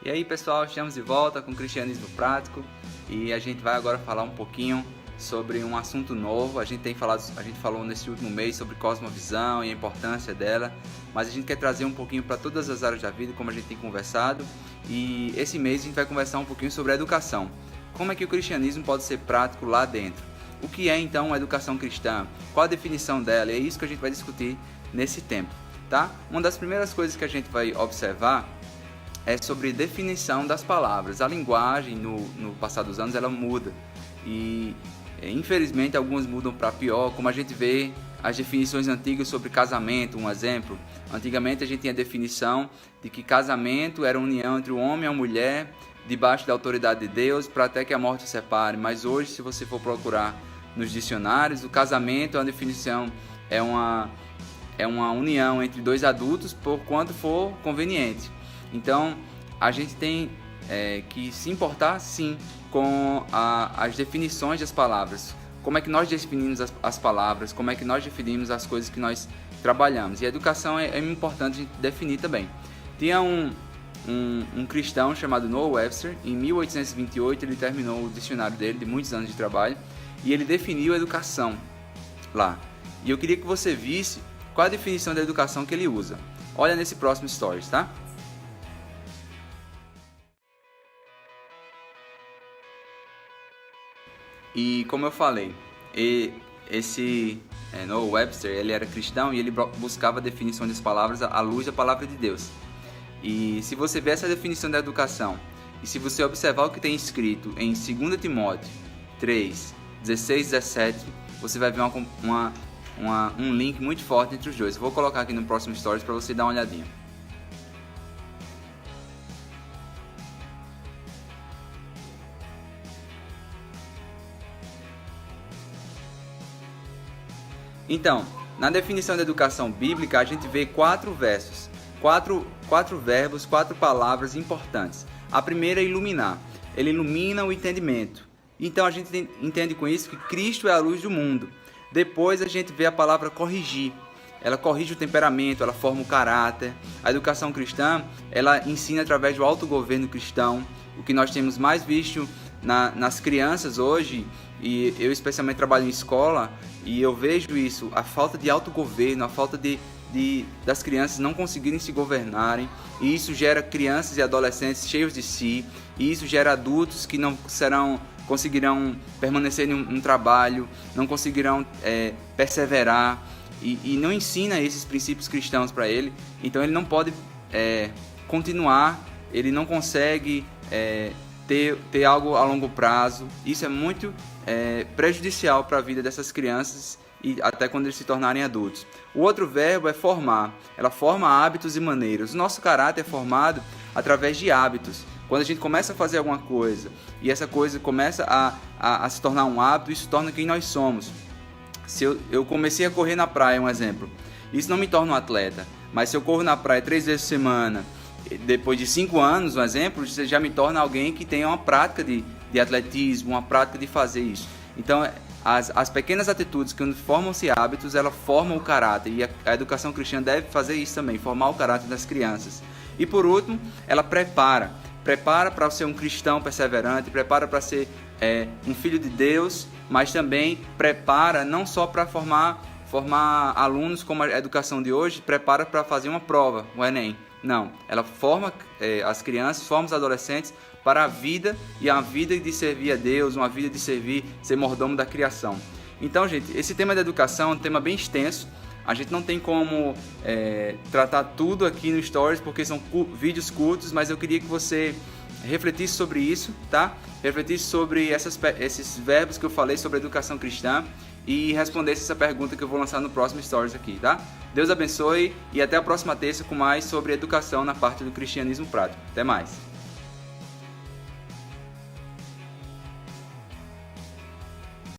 E aí pessoal, estamos de volta com o Cristianismo Prático e a gente vai agora falar um pouquinho sobre um assunto novo. A gente falou nesse último mês sobre cosmovisão e a importância dela, mas a gente quer trazer um pouquinho para todas as áreas da vida, como a gente tem conversado, e esse mês a gente vai conversar um pouquinho sobre a educação. Como é que o cristianismo pode ser prático lá dentro? O que é então a educação cristã? Qual a definição dela? É isso que a gente vai discutir nesse tempo, tá? Uma das primeiras coisas que a gente vai observar é sobre definição das palavras. A linguagem no passar dos anos ela muda e infelizmente algumas mudam para pior, como a gente vê as definições antigas sobre casamento. Um exemplo: antigamente a gente tinha a definição de que casamento era a união entre o homem e a mulher debaixo da autoridade de Deus para até que a morte os separe, mas hoje, se você for procurar nos dicionários, o casamento é uma definição, é uma união entre dois adultos por quanto for conveniente. Então, a gente tem que se importar, sim, com as definições das palavras. Como é que nós definimos as palavras, como é que nós definimos as coisas que nós trabalhamos. E a educação é importante a gente definir também. Tinha um cristão chamado Noah Webster. Em 1828, ele terminou o dicionário dele, de muitos anos de trabalho, e ele definiu a educação lá. E eu queria que você visse qual a definição da educação que ele usa. Olha nesse próximo Stories, tá? E como eu falei, esse Noah Webster, ele era cristão e ele buscava a definição das palavras à luz da palavra de Deus. E se você ver essa definição da educação, e se você observar o que tem escrito em 2 Timóteo 3, 16 e 17, você vai ver um link muito forte entre os dois. Eu vou colocar aqui no próximo Stories para você dar uma olhadinha. Então, na definição da educação bíblica, a gente vê 4 versos, 4 verbos, 4 palavras importantes. A primeira é iluminar. Ele ilumina o entendimento. Então, a gente entende com isso que Cristo é a luz do mundo. Depois, a gente vê a palavra corrigir. Ela corrige o temperamento, ela forma o caráter. A educação cristã, ela ensina através do autogoverno cristão. O que nós temos mais visto nas crianças hoje, e eu especialmente trabalho em escola, e eu vejo isso, a falta de autogoverno, a falta das crianças não conseguirem se governarem, e isso gera crianças e adolescentes cheios de si, e isso gera adultos que não conseguirão permanecer em um trabalho, não conseguirão perseverar, e não ensina esses princípios cristãos para ele. Então ele não pode continuar, ele não consegue ter algo a longo prazo. Isso é muito prejudicial para a vida dessas crianças e até quando eles se tornarem adultos. O outro verbo é formar. Ela forma hábitos e maneiras. O nosso caráter é formado através de hábitos. Quando a gente começa a fazer alguma coisa e essa coisa começa a se tornar um hábito, isso torna quem nós somos. Se eu comecei a correr na praia, um exemplo, isso não me torna um atleta, mas se eu corro na praia 3 vezes por semana, depois de 5 anos, um exemplo, isso já me torna alguém que tem uma prática de atletismo, uma prática de fazer isso. Então, as pequenas atitudes que formam-se hábitos, ela formam o caráter, e a educação cristã deve fazer isso também, formar o caráter das crianças. E por último, ela prepara para ser um cristão perseverante, prepara para ser um filho de Deus, mas também prepara não só para formar alunos como a educação de hoje, prepara para fazer uma prova, o Enem. Não, ela forma as crianças, forma os adolescentes para a vida, e a vida de servir a Deus, uma vida de ser mordomo da criação. Então, gente, esse tema da educação é um tema bem extenso. A gente não tem como tratar tudo aqui no Stories, porque são vídeos curtos, mas eu queria que você refletisse sobre isso, tá? Refletisse sobre esses verbos que eu falei sobre a educação cristã e respondesse essa pergunta que eu vou lançar no próximo Stories aqui, tá? Deus abençoe e até a próxima terça com mais sobre educação na parte do cristianismo prático. Até mais!